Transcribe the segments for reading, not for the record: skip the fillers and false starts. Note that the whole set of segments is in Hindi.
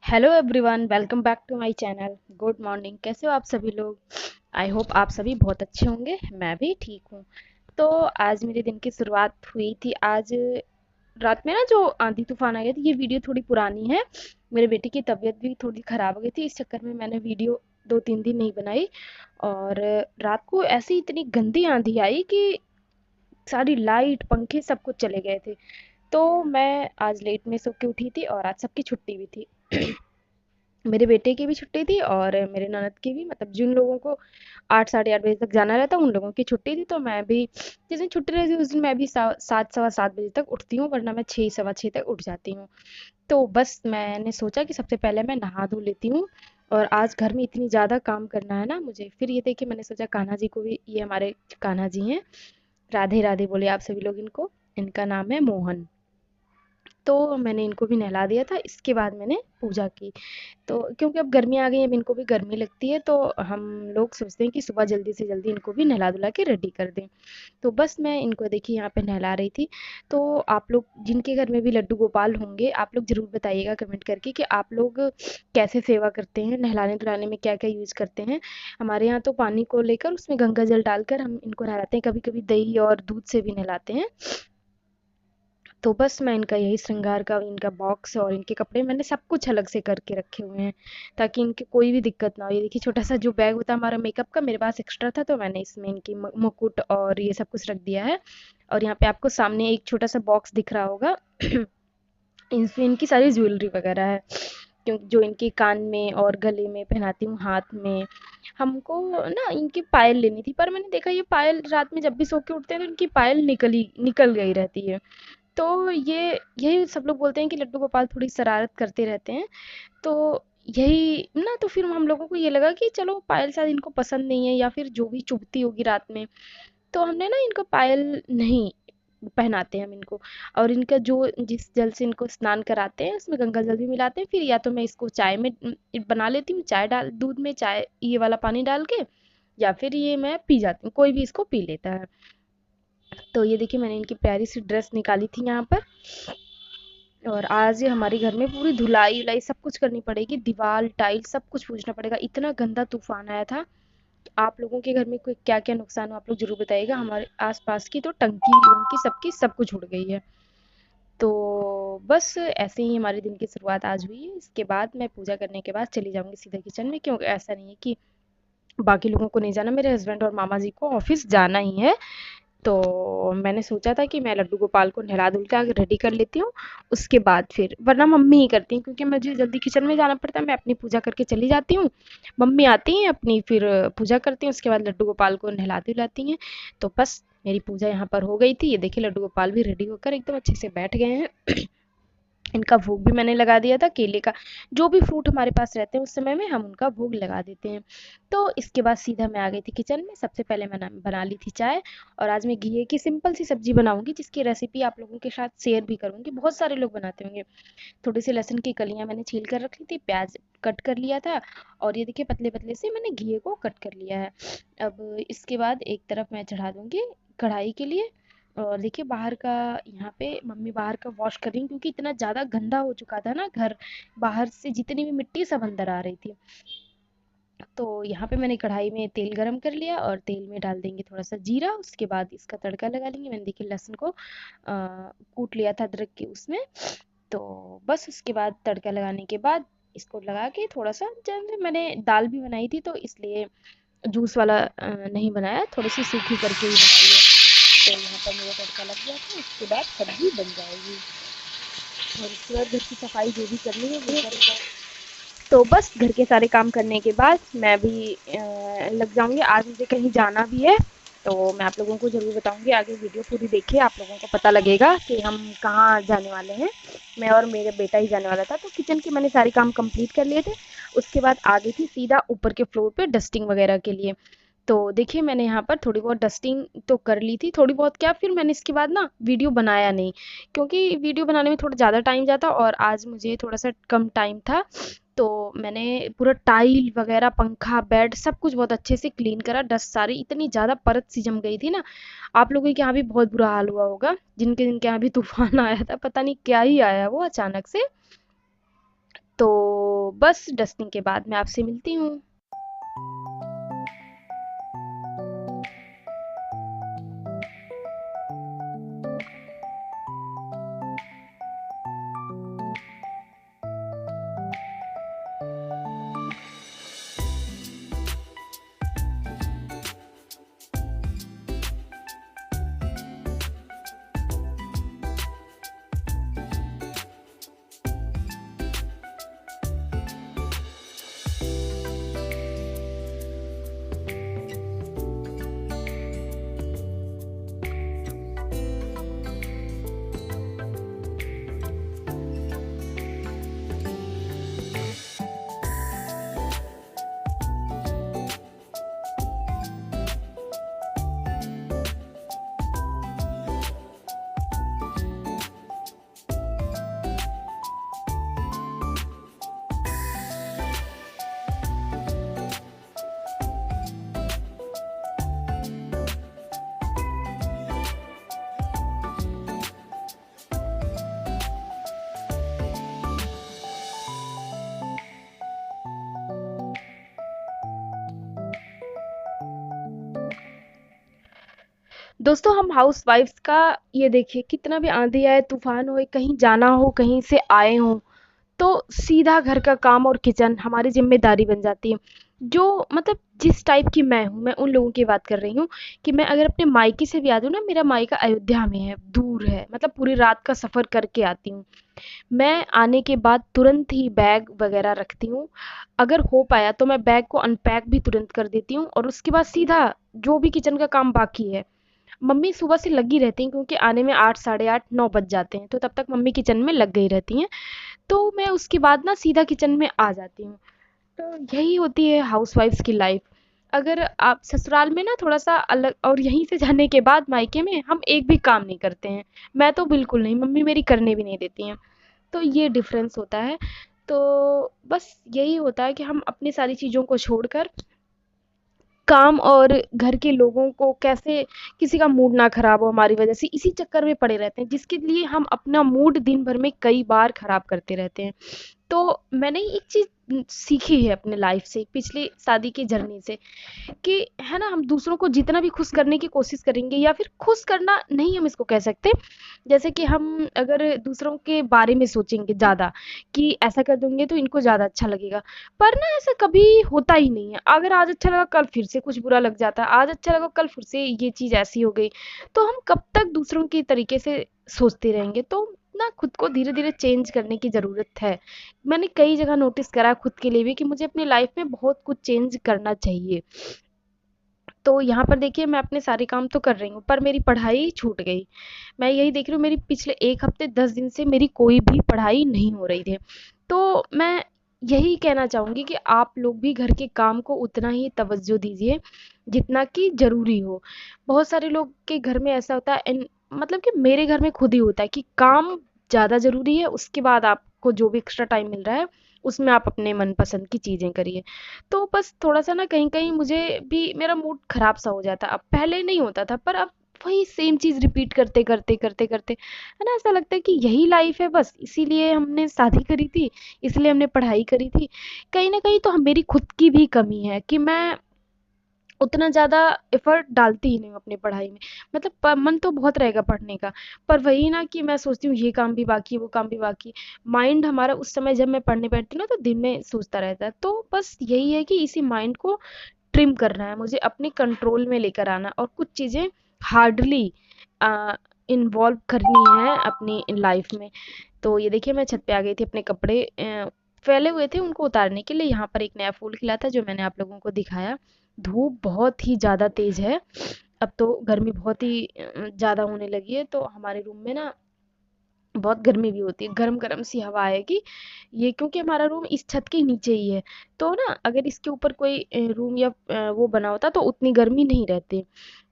Hello everyone, welcome back to my channel. Good morning. कैसे हो आप सभी लोग? आई होप आप सभी बहुत अच्छे होंगे। मैं भी ठीक हूँ। तो आज मेरे दिन की शुरुआत हुई थी। आज रात में ना जो आंधी तूफान आ गया था, ये वीडियो थोड़ी पुरानी है। मेरे बेटे की तबीयत भी थोड़ी खराब हो गई थी, इस चक्कर में मैंने वीडियो 2-3 दिन नहीं बनाई। और रात को ऐसी इतनी गंदी आंधी आई कि सारी लाइट पंखे सब कुछ चले गए थे। तो मैं आज लेट में सो के उठी थी और आज सबकी छुट्टी भी थी। मेरे बेटे की भी छुट्टी थी और मेरे ननद की भी, मतलब जिन लोगों को 8 साढ़े 8 बजे तक जाना रहता उन लोगों की छुट्टी थी। तो मैं भी जिस दिन छुट्टी रहती उस दिन मैं भी 7 सवा 7 बजे तक उठती हूँ, वरना मैं 6 सवा 6 तक उठ जाती हूँ। तो बस मैंने सोचा कि सबसे पहले मैं नहा धो लेती हूँ। और आज घर में इतनी ज़्यादा काम करना है ना मुझे, फिर ये देखिए मैंने सोचा कान्हा जी को भी, ये हमारे कान्हा जी हैं, राधे राधे बोले आप सभी लोग इनको। इनका नाम है मोहन। तो मैंने इनको भी नहला दिया था, इसके बाद मैंने पूजा की। तो क्योंकि अब गर्मी आ गई है, अब इनको भी गर्मी लगती है, तो हम लोग सोचते हैं कि सुबह जल्दी से जल्दी इनको भी नहला धुला के रेडी कर दें। तो बस मैं इनको देखिए यहाँ पे नहला रही थी। तो आप लोग जिनके घर में भी लड्डू गोपाल होंगे, आप लोग ज़रूर बताइएगा कमेंट करके कि आप लोग कैसे सेवा करते हैं, नहलाने धुलाने में क्या क्या यूज़ करते हैं। हमारे यहाँ तो पानी को लेकर उसमें गंगा जल डालकर हम इनको नहलाते हैं, कभी कभी दही और दूध से भी नहलाते हैं। तो बस मैं इनका यही श्रृंगार का, इनका बॉक्स और इनके कपड़े मैंने सब कुछ अलग से करके रखे हुए हैं, ताकि इनके कोई भी दिक्कत ना हो। ये देखिए छोटा सा जो बैग होता है हमारा मेकअप का, मेरे पास एक्स्ट्रा था, तो मैंने इसमें इनकी मुकुट और ये सब कुछ रख दिया है। और यहाँ पे आपको सामने एक छोटा सा बॉक्स दिख रहा होगा। इसमें इनकी सारी ज्वेलरी वगैरह है, क्योंकि जो इनके कान में और गले में पहनाती हूँ, हाथ में। हमको ना इनकी पायल लेनी थी, पर मैंने देखा ये पायल रात में जब भी सो के उठते हैं तो इनकी पायल निकल गई रहती है। तो ये यही सब लोग बोलते हैं कि लड्डू गोपाल थोड़ी शरारत करते रहते हैं। तो यही ना, तो फिर हम लोगों को ये लगा कि चलो पायल शायद इनको पसंद नहीं है, या फिर जो भी चुभती होगी रात में। तो हमने ना इनको पायल नहीं पहनाते हैं हम इनको। और इनका जो जिस जल से इनको स्नान कराते हैं उसमें गंगा जल भी मिलाते हैं, फिर या तो मैं इसको चाय में बना लेती हूँ, चाय डाल दूध में चाय ये वाला पानी डाल के, या फिर ये मैं पी जाती हूँ, कोई भी इसको पी लेता है। तो ये देखिए मैंने इनकी प्यारी सी ड्रेस निकाली थी यहाँ पर। और आज ये हमारे घर में पूरी धुलाई उलाई सब कुछ करनी पड़ेगी, दीवार टाइल सब कुछ पूछना पड़ेगा, इतना गंदा तूफान आया था। आप लोगों के घर में कोई क्या क्या नुकसान हो आप लोग जरूर बताइएगा। हमारे आसपास की तो टंकी वंकी सबकी सब कुछ उड़ गई है। तो बस ऐसे ही हमारे दिन की शुरुआत आज हुई है। इसके बाद मैं पूजा करने के बाद चली जाऊंगी सीधा किचन में, क्योंकि ऐसा नहीं है कि बाकी लोगों को नहीं जाना, मेरे हस्बैंड और मामा जी को ऑफिस जाना ही है। तो मैंने सोचा था कि मैं लड्डू गोपाल को नहला धुल के आगे रेडी कर लेती हूँ, उसके बाद फिर, वरना मम्मी ही करती हैं क्योंकि मुझे जल्दी किचन में जाना पड़ता है, मैं अपनी पूजा करके चली जाती हूँ। मम्मी आती हैं अपनी, फिर पूजा करती हैं, उसके बाद लड्डू गोपाल को नहलाती धुलाती हैं। तो बस मेरी पूजा यहाँ पर हो गई थी। ये देखिए लड्डू गोपाल भी रेडी होकर एकदम अच्छे से बैठ गए हैं। इनका भोग भी मैंने लगा दिया था केले का। जो भी फ्रूट हमारे पास रहते हैं उस समय में हम उनका भोग लगा देते हैं। तो इसके बाद सीधा मैं आ गई थी किचन में। सबसे पहले मैंने बना ली थी चाय। और आज मैं घी की सिंपल सी सब्जी बनाऊंगी, जिसकी रेसिपी आप लोगों के साथ शेयर भी करूंगी। बहुत सारे लोग बनाते होंगे। थोड़ी सी लहसुन की कलियां मैंने छील कर रख ली थी, प्याज कट कर लिया था, और ये देखिए पतले पतले से मैंने घी को कट कर लिया है। अब इसके बाद एक तरफ मैं चढ़ा दूंगी कढ़ाई के लिए। और देखिए बाहर का, यहाँ पे मम्मी बाहर का वॉश कर रही हैं, क्योंकि इतना ज़्यादा गंदा हो चुका था ना घर, बाहर से जितनी भी मिट्टी सब अंदर आ रही थी। तो यहाँ पे मैंने कढ़ाई में तेल गरम कर लिया, और तेल में डाल देंगे थोड़ा सा जीरा, उसके बाद इसका तड़का लगा लेंगे। मैंने देखिए लहसुन को कूट लिया था अदरक के उसमें। तो बस उसके बाद तड़का लगाने के बाद इसको लगा के थोड़ा सा, जब मैंने दाल भी बनाई थी तो इसलिए जूस वाला नहीं बनाया, थोड़ी सी सूखी करके ही बनाई है। तो यहाँ पर मेरा तड़का लग गया था, उसके बाद सब्जी बन जाएगी। और उसके बाद घर की सफाई जो भी करनी है वो कर। तो बस घर के सारे काम करने के बाद मैं भी लग जाऊंगी। आज मुझे कहीं जाना भी है, तो मैं आप लोगों को ज़रूर बताऊंगी। आगे वीडियो पूरी देखिए, आप लोगों को पता लगेगा कि हम कहाँ जाने वाले हैं। मैं और मेरा बेटा ही जाने वाला था। तो किचन के मैंने सारे काम कंप्लीट कर लिए थे। उसके बाद आ गई थी सीधा ऊपर के फ्लोर पे डस्टिंग वगैरह के लिए। तो देखिए मैंने यहाँ पर थोड़ी बहुत डस्टिंग तो कर ली थी, थोड़ी बहुत क्या, फिर मैंने इसके बाद ना वीडियो बनाया नहीं, क्योंकि वीडियो बनाने में थोड़ा ज़्यादा टाइम जाता और आज मुझे थोड़ा सा कम टाइम था। तो मैंने पूरा टाइल वगैरह, पंखा, बेड सब कुछ बहुत अच्छे से क्लीन करा। डस्ट सारी इतनी ज़्यादा परत सी जम गई थी ना। आप लोगों के यहाँ भी बहुत बुरा हाल हुआ होगा, जिनके जिनके यहाँ भी तूफान आया था, पता नहीं क्या ही आया वो अचानक से। तो बस डस्टिंग के बाद मैं आपसे मिलती हूँ। दोस्तों, हम हाउस वाइफ्स का ये देखिए, कितना भी आंधी आए तूफान होए, कहीं जाना हो, कहीं से आए हो, तो सीधा घर का काम और किचन हमारी जिम्मेदारी बन जाती है। जो मतलब जिस टाइप की मैं हूँ, मैं उन लोगों की बात कर रही हूँ कि मैं अगर अपने मायके से भी आ जाऊँ ना, मेरा मायका अयोध्या में है, दूर है, मतलब पूरी रात का सफर करके आती हूँ। मैं आने के बाद तुरंत ही बैग वगैरह रखती हूँ। अगर हो पाया तो मैं बैग को अनपैक भी तुरंत कर देती हूँ, और उसके बाद सीधा जो भी किचन का काम बाकी है, मम्मी सुबह से लगी रहती हैं क्योंकि आने में 8 साढ़े 8 9 बज जाते हैं, तो तब तक मम्मी किचन में लग गई रहती हैं। तो मैं उसके बाद ना सीधा किचन में आ जाती हूँ। तो यही होती है हाउसवाइफ्स की लाइफ। अगर आप ससुराल में ना थोड़ा सा अलग, और यहीं से जाने के बाद मायके में हम एक भी काम नहीं करते हैं। मैं तो बिल्कुल नहीं, मम्मी मेरी करने भी नहीं देती हैं। तो ये डिफरेंस होता है। तो बस यही होता है कि हम अपनी सारी चीज़ों को छोड़कर काम और घर के लोगों को कैसे, किसी का मूड ना खराब हो हमारी वजह से, इसी चक्कर में पड़े रहते हैं, जिसके लिए हम अपना मूड दिन भर में कई बार खराब करते रहते हैं। तो मैंने एक चीज़ सीखी है अपने लाइफ से, पिछली शादी की जर्नी से, कि है ना, हम दूसरों को जितना भी खुश करने की कोशिश करेंगे, या फिर खुश करना नहीं हम इसको कह सकते, जैसे कि हम अगर दूसरों के बारे में सोचेंगे ज़्यादा कि ऐसा कर देंगे तो इनको ज़्यादा अच्छा लगेगा, पर ना ऐसा कभी होता ही नहीं है। अगर आज अच्छा लगा कल फिर से कुछ बुरा लग जाता है, आज अच्छा लगा कल फिर से ये चीज़ ऐसी हो गई। तो हम कब तक दूसरों के तरीके से सोचते रहेंगे? तो ना खुद को धीरे धीरे चेंज करने की ज़रूरत है। मैंने कई जगह नोटिस करा खुद के लिए भी कि मुझे अपनी लाइफ में बहुत कुछ चेंज करना चाहिए। तो यहाँ पर देखिए, मैं अपने सारे काम तो कर रही हूँ, पर मेरी पढ़ाई छूट गई। मैं यही देख रही हूँ, मेरी पिछले 1 हफ्ते 10 दिन से मेरी कोई भी पढ़ाई नहीं हो रही थी। तो मैं यही कहना चाहूँगी कि आप लोग भी घर के काम को उतना ही तवज्जो दीजिए जितना कि ज़रूरी हो। बहुत सारे लोग के घर में ऐसा होता है, मतलब कि मेरे घर में खुद ही होता है कि काम ज़्यादा ज़रूरी है, उसके बाद आपको जो भी एक्स्ट्रा टाइम मिल रहा है, उसमें आप अपने मनपसंद की चीज़ें करिए। तो बस थोड़ा-सा ना कहीं-कहीं मुझे भी मेरा मूड खराब सा हो जाता है। अब पहले नहीं होता था, पर अब वही सेम चीज़ रिपीट करते-करते, है ना? ऐसा लगता है कि यही लाइफ़ है बस, इसीलिए हमने शादी करी थी, इसलिए हमने पढ़ाई करी थी। कहीं न कहीं तो मेरी खुद की भी कमी है कि मैं उतना ज़्यादा एफ़र्ट डालती ही नहीं हूँ अपनी पढ़ाई में। मतलब मन तो बहुत रहेगा पढ़ने का, पर वही ना कि मैं सोचती हूँ ये काम भी बाकी है, वो काम भी बाकी है। माइंड हमारा उस समय जब मैं पढ़ने बैठती हूँ ना, तो दिन में सोचता रहता है। तो बस यही है कि इसी माइंड को ट्रिम करना है मुझे, अपने कंट्रोल में लेकर आना, और कुछ चीज़ें हार्डली इन्वॉल्व करनी है अपनी लाइफ में। तो ये देखिए, मैं छत पे आ गई थी अपने कपड़े फैले हुए थे उनको उतारने के लिए। यहाँ पर एक नया फूल खिला था जो मैंने आप लोगों को दिखाया। धूप बहुत ही ज़्यादा तेज़ है। अब तो गर्मी बहुत ही ज़्यादा होने लगी है, तो हमारे रूम में ना बहुत गर्मी भी होती है, गरम-गरम सी हवा आएगी। ये क्योंकि हमारा रूम इस छत के नीचे ही है, तो ना अगर इसके ऊपर कोई रूम या वो बना होता तो उतनी गर्मी नहीं रहती।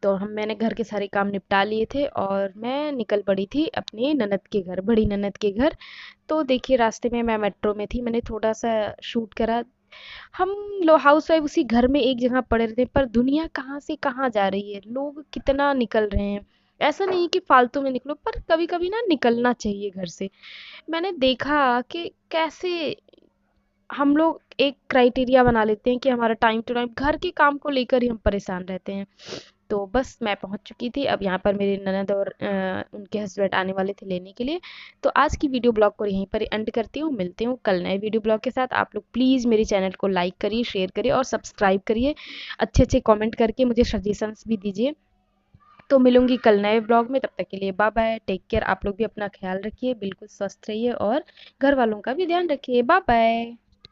तो मैंने घर के सारे काम निपटा लिए थे और मैं निकल पड़ी थी अपनी ननद के घर, बड़ी ननद के घर। तो देखिए, रास्ते में मैं मेट्रो में थी, मैंने थोड़ा-सा शूट करा। हम लो हाउसवाइफ उसी घर में एक जगह पड़े रहते हैं, पर दुनिया कहाँ से कहाँ जा रही है, लोग कितना निकल रहे हैं। ऐसा नहीं कि फालतू में निकलो, पर कभी कभी ना निकलना चाहिए घर से। मैंने देखा कि कैसे हम लोग एक क्राइटेरिया बना लेते हैं कि हमारा टाइम टू टाइम घर के काम को लेकर ही हम परेशान रहते हैं। तो बस मैं पहुंच चुकी थी, अब यहाँ पर मेरी ननद और उनके हस्बैंड आने वाले थे लेने के लिए। तो आज की वीडियो ब्लॉग को यहीं पर एंड करती हूँ, मिलती हूँ कल नए वीडियो ब्लॉग के साथ। आप लोग प्लीज़ मेरे चैनल को लाइक करिए, शेयर करिए और सब्सक्राइब करिए। अच्छे अच्छे कमेंट करके मुझे सजेशंस भी दीजिए। तो मिलूंगी कल नए ब्लॉग में, तब तक के लिए बाय बाय, टेक केयर। आप लोग भी अपना ख्याल रखिए, बिल्कुल स्वस्थ रहिए और घर वालों का भी ध्यान रखिए। Bye bye.